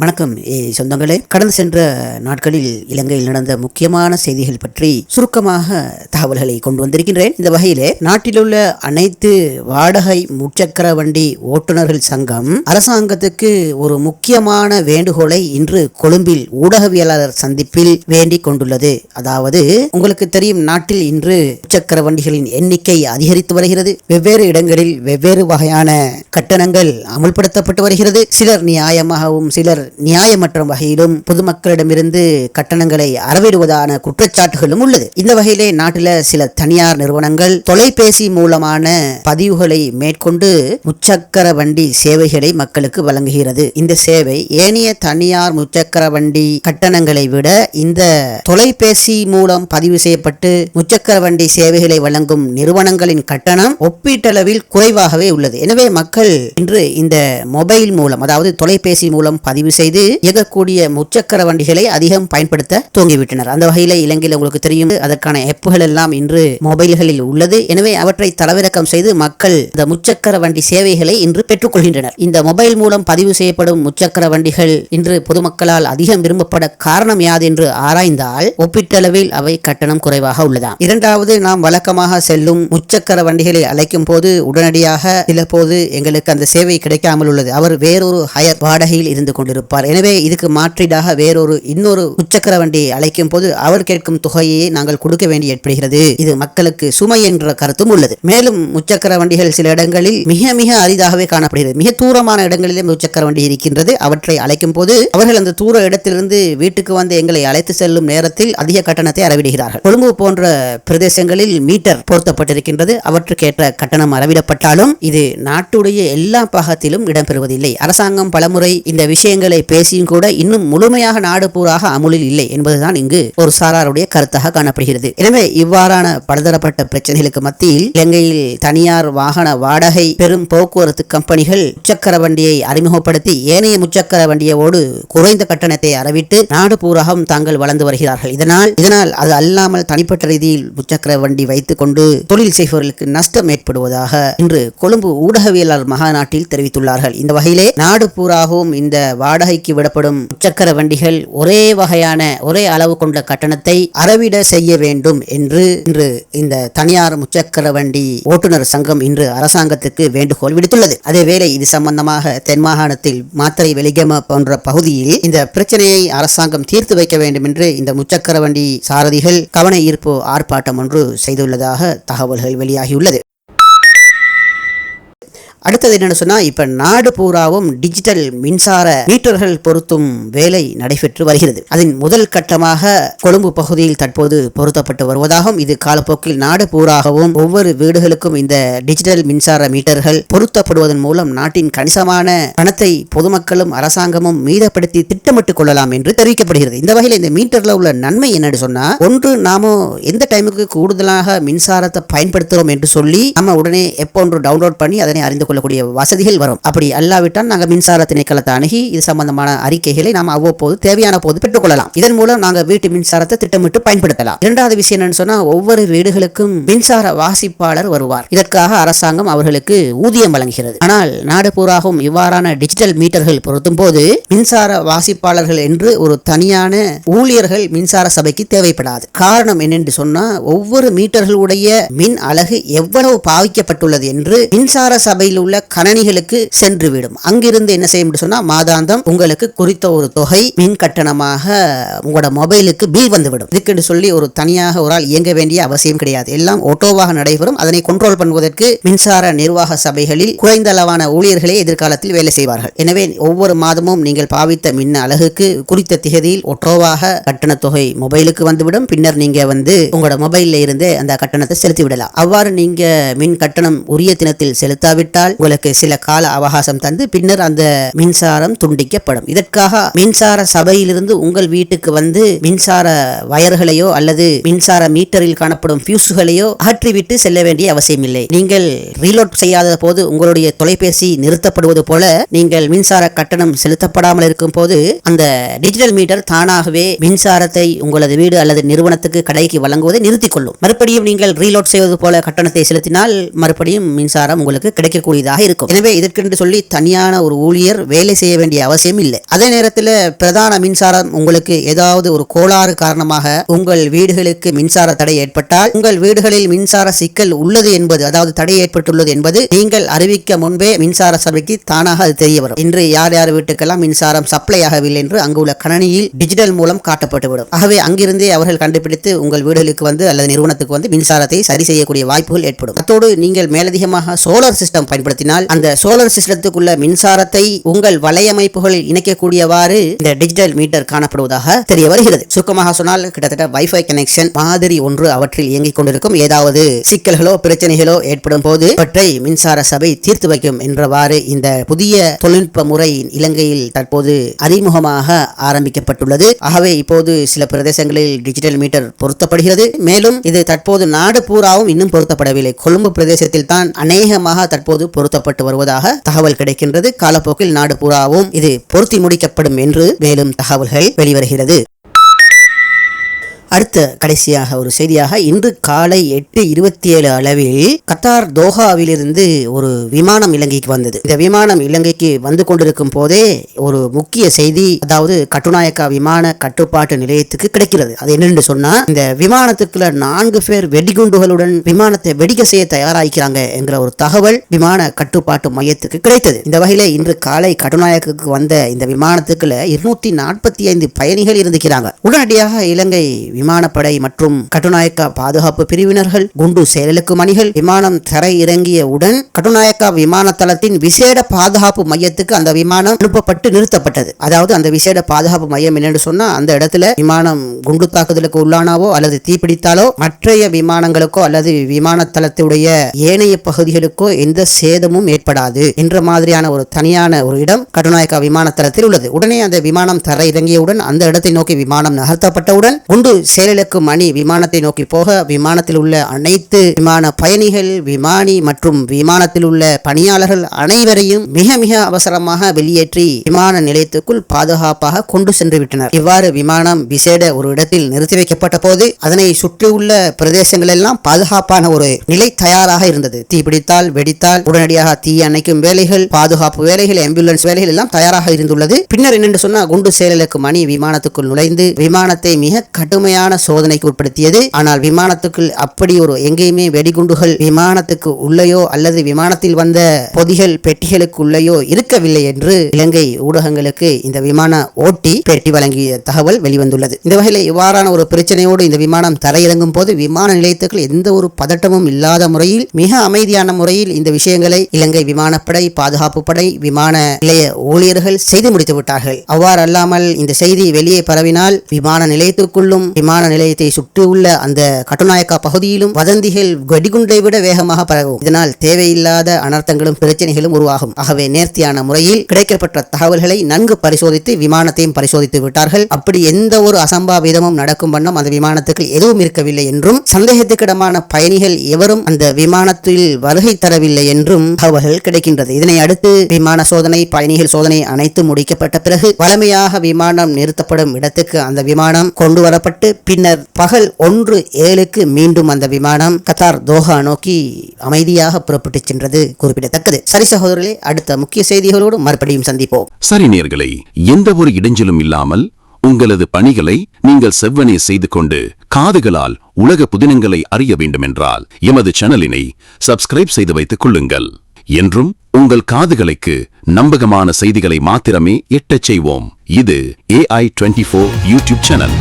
வணக்கம் சொந்தங்களே, கடந்து சென்ற நாட்களில் இலங்கையில் நடந்த முக்கியமான செய்திகள் பற்றி சுருக்கமாக தகவல்களை கொண்டு வந்திருக்கின்றேன். இந்த வகையிலே நாட்டிலுள்ள அனைத்து வாடகை முச்சக்கர வண்டி ஓட்டுநர்கள் சங்கம் அரசாங்கத்துக்கு ஒரு முக்கியமான வேண்டுகோளை இன்று கொழும்பில் ஊடகவியலாளர் சந்திப்பில் வேண்டிக் கொண்டுள்ளது. அதாவது, உங்களுக்கு தெரியும், நாட்டில் இன்று முச்சக்கர வண்டிகளின் எண்ணிக்கை அதிகரித்து வருகிறது. வெவ்வேறு இடங்களில் வெவ்வேறு வகையான கட்டணங்கள் அமுல்படுத்தப்பட்டு வருகிறது. சிலர் நியாயமாகவும் சிலர் நியாயமற்ற வகையிலும் பொதுமக்களிடமிருந்து கட்டணங்களை அறவிடுவதான குற்றச்சாட்டுகளும் உள்ளது. இந்த வகையிலே நாட்டில் சில தனியார் நிறுவனங்கள் தொலைபேசி மூலமான பதிவுகளை மேற்கொண்டு முச்சக்கர வண்டி சேவைகளை மக்களுக்கு வழங்குகிறது. இந்த சேவை ஏனைய தனியார் முச்சக்கர வண்டி கட்டணங்களை விட இந்த தொலைபேசி மூலம் பதிவு செய்யப்பட்டு முச்சக்கர வண்டி சேவைகளை வழங்கும் நிறுவனங்களின் கட்டணம் ஒப்பீட்டளவில் குறைவாகவே உள்ளது. எனவே மக்கள் இன்று இந்த மொபைல் மூலம், அதாவது தொலைபேசி மூலம் பதிவு செய்து இயக்கக்கூடிய முச்சக்கர வண்டிகளை அதிகம் பயன்படுத்த துவங்கிவிட்டனர். அந்த வகையில் இலங்கையில் உங்களுக்கு தெரியும், அதற்கான ஆப்புகள் எல்லாம் இன்று மொபைல்களில் உள்ளது. எனவே அவற்றை தரவிறக்கம் செய்து மக்கள் இந்த முச்சக்கர வண்டி சேவைகளை இன்று பெற்றுக்கொள்கின்றனர். இந்த மொபைல் மூலம் பதிவு செய்யப்படும் முச்சக்கர வண்டிகள் இன்று பொதுமக்களால் அதிகம் விரும்பப்பட காரணம் யாது என்று ஆராய்ந்தால் ஒப்பீட்டளவில் அவை கட்டணம் குறைவாக உள்ளதாம். இரண்டாவது, நாம் வழக்கமாக செல்லும் முச்சக்கர வண்டிகளை அழைக்கும் போது உடனடியாக சில போது எங்களுக்கு அந்த சேவை கிடைக்காமல் உள்ளது. அவர் வேறொரு ஹயர் வாடகையில் இருந்து கொண்டிருப்பார். எனவே இதுக்கு மாற்றீடாக இன்னொரு முச்சக்கர வண்டியை அழைக்கும் போது அவர் கேட்கும் தொகையை நாங்கள் கொடுக்க வேண்டி ஏற்படுகிறது. இது மக்களுக்கு சுமை என்ற கருத்தும் உள்ளது. மேலும் முச்சக்கர வண்டிகள் சில இடங்களில் மிக மிக அரிதாகவே காணப்படுகிறது. மிக தூரமான இடங்களிலே முச்சக்கர வண்டி இருக்கின்றது. அவற்றை அழைக்கும் போது அவர்கள் அந்த தூர இடத்திலிருந்து வீட்டுக்கு வந்து எங்களை அழைத்து செல்லும் நேரத்தில் அதிக கட்டணத்தை அறவிடுகிறார்கள். கொழும்பு போன்ற பிரதேசங்களில் மீட்டர் பொருத்தப்பட்டிருக்கின்றது. அவற்றுக்கேற்ற கட்டணம் அறவிடப்பட்டாலும் இது நாட்டுடைய எல்லா பாகத்திலும் இடம்பெறுவதில்லை. அரசாங்கம் பலமுறை இந்த விஷயங்களை பேசியும் கூட இன்னும் முழுமையாக நாடு பூராக அமுலில் இல்லை என்பதுதான் இங்கு ஒரு சாராருடைய கருத்தாக காணப்படுகிறது. எனவே இவ்வாறான பலதரப்பட்ட பிரச்சனைகளுக்கு மத்தியில் இலங்கையில் தனியார் வாகன வாடகை பெரும் போக்குவரத்து கம்பெனிகள் முச்சக்கர வண்டியை அறிமுகப்படுத்தி ஏனைய முச்சக்கர வண்டியோடு குறைந்த கட்டணத்தை அறவிட்டு நாடு பூராகவும் தாங்கள் வளர்ந்து வருகிறார்கள். இதனால் அது அல்லாமல் தனிப்பட்ட ரீதியில் முச்சக்கர வண்டி வைத்துக் கொண்டு தொழில் செய்பவர்களுக்கு நஷ்டம் ஏற்படுவதாக இன்று கொழும்பு ஊடகவியலாளர் மகாநாட்டில் தெரிவித்துள்ளார்கள். இந்த வகையிலே நாடு பூராகவும் இந்த வாடகைக்கு விடப்படும் முச்சக்கர வண்டிகள் ஒரே அளவு கொண்ட கட்டணத்தை அறவிட செய்ய வேண்டும் என்று இன்று இந்த தனியார் முச்சக்கர வண்டி ஓட்டுநர் சங்கம் இன்று அரசாங்கத்துக்கு வேண்டுகோள் விடுத்துள்ளது. அதேவேளை இது சம்பந்தமாக தென் மாகாணத்தில் மாத்தறை வெலிகம போன்ற பகுதியில் இந்த பிரச்சனையை அரசாங்கம் தீர்த்து வைக்க வேண்டும் என்று இந்த முச்சக்கர வண்டி சாரதிகள் கவன ஈர்ப்பு ஆர்ப்பாட்டம் ஒன்று செய்துள்ளதாக தகவல்கள் வெளியாகியுள்ளது. அடுத்தது என்னன்னு சொன்னா, இப்ப நாடு பூராவும் டிஜிட்டல் மின்சார மீட்டர்கள் பொருத்தும் வேலை நடைபெற்று வருகிறது. அதன் முதல் கட்டமாக கொழும்பு பகுதியில் தற்போது பொருத்தப்பட்டு வருவதாகவும், இது காலப்போக்கில் நாடு பூராகவும் ஒவ்வொரு வீடுகளுக்கும் இந்த டிஜிட்டல் மின்சார மீட்டர்கள் பொருத்தப்படுவதன் மூலம் நாட்டின் கணிசமான பணத்தை பொதுமக்களும் அரசாங்கமும் மீதப்படுத்தி திட்டமிட்டுக் கொள்ளலாம் என்று தெரிவிக்கப்படுகிறது. இந்த வகையில் இந்த மீட்டர்ல உள்ள நன்மை என்னன்னு சொன்னா, ஒன்று, நாம எந்த டைமுக்கு கூடுதலாக மின்சாரத்தை பயன்படுத்துறோம் என்று சொல்லி நம்ம உடனே எப்போன்று டவுன்லோட் பண்ணி அதனை அறிந்து கொள்ளக்கூடிய வசதிகள் வரும். அப்படி அல்லாவிட்டால் நாங்கள் மின்சார திணைக்களத்தை அணுகி இது சம்பந்தமான அறிக்கைகளை நாம் அவ்வப்போது தேவையான போது பெற்றுக்கொள்ளலாம். இதன் மூலம் நாங்கள் வீட்டு மின்சாரத்தை திட்டமிட்டு பயன்படுத்தலாம். இரண்டாவது விஷயம் என்னன்னு சொன்னா, ஒவ்வொரு வீடுகளுக்கும் மின்சார வாசிப்பாளர் வருவார். இதற்காக அரசாங்கம் அவர்களுக்கு ஊதியம் வழங்குகிறது. ஆனால் நாடு பூராகவும் இவ்வாறான டிஜிட்டல் மீட்டர்கள் பொருத்தும் போது மின்சார வாசிப்பாளர்கள் என்று ஒரு தனியான ஊழியர்கள் மின்சார சபைக்கு தேவைப்படாது. காரணம் என்னென்று சொன்னா, ஒவ்வொரு மீட்டர்களுடைய மின் அலகு எவ்வளவு பாவிக்கப்பட்டுள்ளது என்று மின்சார சபையில் உள்ள கணனிகளுக்கு சென்றுவிடும். அங்கிருந்து என்ன செய்ய முடியும் சொன்னா, மாதாந்தம் உங்களுக்கு குறித்த ஒரு தொகை மின் கட்டணமாக உங்களோட மொபைலுக்கு பில் வந்துவிடும். இதுக்கு சொல்லி ஒரு தனியாக ஒரு ஆள் இயங்க வேண்டிய அவசியம் கிடையாது. எல்லாம் ஓட்டோவாக நடைபெறும். அதனை கண்ட்ரோல் பண்ணுவதற்கு மின்சார நிர்வாக சபைகளில் குறைந்த அளவான ஊழியர்களே எதிர்காலத்தில் வேலை செய்வார்கள். எனவே ஒவ்வொரு மாதமும் நீங்கள் பாவித்த மின் அலகுக்கு குறித்த திகதியில் ஒட்டோவாக கட்டண தொகை மொபைலுக்கு வந்துவிடும். பின்னர் நீங்க உங்களோட மொபைல்ல இருந்து அந்த கட்டணத்தை செலுத்தி விடலாம். அவ்வாறு நீங்க மின் கட்டணம் உரிய தினத்தில் செலுத்தாவிட்டால் உங்களுக்கு சில கால அவகாசம் தந்து பின்னர் அந்த மின்சாரம் துண்டிக்கப்படும். இதற்காக மின்சார சபையிலிருந்து உங்கள் வீட்டுக்கு மின்சார வயர்களையோ அல்லது மின்சார மீட்டரில் காணப்படும் பியூஸ்களையோ அகற்றிவிட்டு செல்ல வேண்டிய அவசியம் இல்லை. நீங்கள் ரீலோட் செய்யாத போது உங்களுடைய தொலைபேசி நிறுத்தப்படுவது போல நீங்கள் மின்சார கட்டணம் செலுத்தப்படாமல் இருக்கும் போது அந்த டிஜிட்டல் மீட்டர் தானாகவே மின்சாரத்தை உங்களது வீடு அல்லது நிறுவனத்துக்கு கடைக்கு வழங்குவதை நிறுத்திக் கொள்ளும். மறுபடியும் நீங்கள் ரீலோட் செய்வது போல கட்டணத்தை செலுத்தினால் மறுபடியும் மின்சாரம் உங்களுக்கு கிடைக்கக்கூடிய கூடியதாக இருக்கும். எனவே இதற்கென்று சொல்லி தனியான ஒரு ஊழியர் வேலை செய்ய வேண்டிய அவசியம் இல்லை. அதே நேரத்தில் பிரதான மின்சாரம் உங்களுக்கு ஏதாவது ஒரு கோளாறு காரணமாக உங்கள் வீடுகளுக்கு மின்சார தடை ஏற்பட்டால், உங்கள் வீடுகளில் மின்சார சிக்கல் உள்ளது என்பது, அதாவது தடை ஏற்பட்டுள்ளது என்பது நீங்கள் அறிவிக்க முன்பே மின்சார சபைக்கு தானாக அது தெரிய வரும். இன்று யார் யார் வீட்டுக்கெல்லாம் மின்சாரம் சப்ளை ஆகவில்லை என்று அங்குள்ள கணனியில் டிஜிட்டல் மூலம் காட்டப்பட்டுவிடும். ஆகவே அங்கிருந்தே அவர்கள் கண்டுபிடித்து உங்கள் வீடுகளுக்கு வந்து அல்லது நிறுவனத்துக்கு வந்து மின்சாரத்தை சரி செய்யக்கூடிய வாய்ப்புகள் ஏற்படும். அத்தோடு நீங்கள் மேலதிகமாக சோலார் சிஸ்டம் பயன்படுத்தினால் அந்த சோலார் சிஸ்டத்துக்குள்ள மின்சாரத்தை உங்கள் வலையமைப்புகளில் இணைக்கக்கூடியவாறு இந்த டிஜிட்டல் மீட்டர் காணப்படுவதாக தெரிய வருகிறது. சுருக்கமாக சொன்னால் கிட்டத்தட்ட வைஃபை கனெக்ஷன் மாதிரி ஒன்று அவற்றில் இயங்கிக் கொண்டிருக்கும். ஏதாவது சிக்கல்களோ பிரச்சனைகளோ ஏற்படும் போது அவற்றை மின்சார சபை தீர்த்து வைக்கும் என்றவாறு இந்த புதிய தொழில்நுட்ப முறை இலங்கையில் தற்போது அறிமுகமாக ஆரம்பிக்கப்பட்டுள்ளது. ஆகவே இப்போது சில பிரதேசங்களில் டிஜிட்டல் மீட்டர் பொருத்தப்படுகிறது. மேலும் இது தற்போது நாடு பூராவும் இன்னும் பொருத்தப்படவில்லை. கொழும்பு பிரதேசத்தில் தான் அநேகமாக தற்போது பொருத்தப்பட்டு வருவதாக தகவல் கிடைக்கின்றது. காலப்போக்கில் நாடு பூராவும் இது பொருத்தி முடிக்கப்படும் என்று மேலும் தகவல்கள் வெளிவருகிறது. அடுத்த கடைசியாக ஒரு செய்தியாக இன்று காலை 8:27 அளவில் கத்தார் தோஹாவிலிருந்து ஒரு விமானம் இலங்கைக்கு வந்தது. இந்த விமானம் இலங்கைக்கு வந்து கொண்டிருக்கும் போதே ஒரு முக்கிய செய்தி, அதாவது கட்டுநாயக்கா விமான கட்டுப்பாட்டு நிலையத்துக்கு கிடைக்கிறது. அது என்னென்று சொன்னா, இந்த விமானத்துக்குள்ள 4 பேர் வெடிகுண்டுகளுடன் விமானத்தை வெடிக்க செய்ய தயாராகிறாங்க என்கிற ஒரு தகவல் விமான கட்டுப்பாட்டு மையத்துக்கு கிடைத்தது. இந்த வகையில இன்று காலை கட்டுநாயக்கு வந்த இந்த விமானத்துக்குள்ள 245 பயணிகள் இருந்துக்கிறாங்க. உடனடியாக இலங்கை விமானப்படை மற்றும் கட்டுநாயக்கா பாதுகாப்பு பிரிவினர்கள் குண்டு செயலுக்கும் அணிகள் விமானம் தரை இறங்கியவுடன் கட்டுநாயக்கா விமான தளத்தின் விசேட பாதுகாப்பு மையத்துக்கு அந்த விமானம் அனுப்பப்பட்டு நிறுத்தப்பட்டது. அதாவது அந்த விசேட பாதுகாப்பு மையம் என்னென்னு சொன்னா, அந்த இடத்துல விமானம் குண்டு தாக்குதலுக்கு உள்ளானாவோ அல்லது தீப்பிடித்தாலோ மற்றைய விமானங்களுக்கோ அல்லது விமான தளத்துடைய ஏனைய பகுதிகளுக்கோ எந்த சேதமும் ஏற்படாது என்ற மாதிரியான ஒரு தனியான ஒரு இடம் கட்டுநாயக்கா விமான தளத்தில் உள்ளது. உடனே அந்த விமானம் தரை இறங்கியவுடன் அந்த இடத்தை நோக்கி விமானம் நகர்த்தப்பட்டவுடன் குண்டு செயலுக்கும் அணி விமானத்தை நோக்கி போக விமானத்தில் உள்ள அனைத்து விமான பயணிகள், விமானி மற்றும் விமானத்தில் உள்ள பணியாளர்கள் அனைவரையும் மிக மிக அவசரமாக வெளியேற்றி விமான நிலையத்துக்குள் பாதுகாப்பாக கொண்டு சென்று விட்டனர். இவ்வாறு விமானம் விசேட ஒரு இடத்தில் நிறுத்தி வைக்கப்பட்ட போது அதனை சுற்றியுள்ள பிரதேசங்கள் எல்லாம் பாதுகாப்பான ஒரு நிலை தயாராக இருந்தது. தீப்பிடித்தால் வெடித்தால் உடனடியாக தீ அணைக்கும் வேலைகள், பாதுகாப்பு வேலைகள், ஆம்புலன்ஸ் வேலைகள் எல்லாம் தயாராக இருந்துள்ளது. பின்னர் என்னென்று சொன்னா, குண்டு செயலுக்கும் அணி விமானத்துக்குள் நுழைந்து விமானத்தை மிக கடுமையான சோதனைக்கு உட்படுத்தியது. ஆனால் விமானத்துக்குள் அப்படி ஒரு எங்கேயுமே வெடிகுண்டுகள் விமானத்துக்கு உள்ளேயோ அல்லது விமானத்தில் வந்த பொதிகள் பெட்டிகளுக்கு உள்ளேயோ இருக்கவில்லை என்று இலங்கை ஊடகங்களுக்கு இந்த விமான ஓட்டி பேட்டி வழங்கிய தகவல் வெளிவந்துள்ளது. இந்த வகையில் இவ்வாறான ஒரு பிரச்சனையோடு இந்த விமானம் தரையிறங்கும் போது விமான நிலையத்துக்குள் எந்த ஒரு பதட்டமும் இல்லாத முறையில் மிக அமைதியான முறையில் இந்த விஷயங்களை இலங்கை விமானப்படை, பாதுகாப்பு படை, விமான நிலைய ஊழியர்கள் செய்து முடித்து விட்டார்கள். அவ்வாறு அல்லாமல் இந்த செய்தி வெளியே பரவினால் விமான நிலையத்துக்குள்ளும் விமான நிலையத்தை சுற்றியுள்ள அந்த கட்டுநாயக்கா பகுதியிலும் வதந்திகள் வெடிகுண்டை விட வேகமாக பரவும். இதனால் தேவையில்லாத அனர்த்தங்களும் பிரச்சனைகளும் உருவாகும். ஆகவே நேர்த்தியான முறையில் கிடைக்கப்பட்ட தகவல்களை நன்கு பரிசோதித்து விமானத்தையும் பரிசோதித்து விட்டார்கள். அப்படி எந்த ஒரு அசம்பாவிதமும் நடக்கும் வண்ணம் அந்த விமானத்துக்கு எதுவும் இருக்கவில்லை என்றும், சந்தேகத்துக்கிடமான பயணிகள் எவரும் அந்த விமானத்தில் வருகை தரவில்லை என்றும் தகவல்கள் கிடைக்கின்றது. இதனை அடுத்து விமான சோதனை, பயணிகள் சோதனை அனைத்து முடிக்கப்பட்ட பிறகு வழமையாக விமானம் நிறுத்தப்படும் இடத்துக்கு அந்த விமானம் கொண்டு வரப்பட்டு பின்னர் பகல் 1:07 மீண்டும் அந்த விமானம் கத்தார் தோஹா நோக்கி அமைதியாக புறப்பட்டு சென்றது குறிப்பிடத்தக்கது. சரி சகோதரர்களே, அடுத்த முக்கிய செய்திகளோடு மறுபடியும் சந்திப்போம். சரி நேயர்களே, எந்த ஒரு இடைஞ்சலும் இல்லாமல் உங்களது பணிகளை நீங்கள் செவ்வனே செய்து கொண்டு காதுகளால் உலக புதினங்களை அறிய வேண்டுமென்றால் எமது சேனலினை சப்ஸ்கிரைப் செய்து வைத்துக் கொள்ளுங்கள். என்றும் உங்கள் காதுகளுக்கு நம்பகமான செய்திகளை மாத்திரமே எட்டச் செய்வோம். இது AI24 யூடியூப் சேனல்.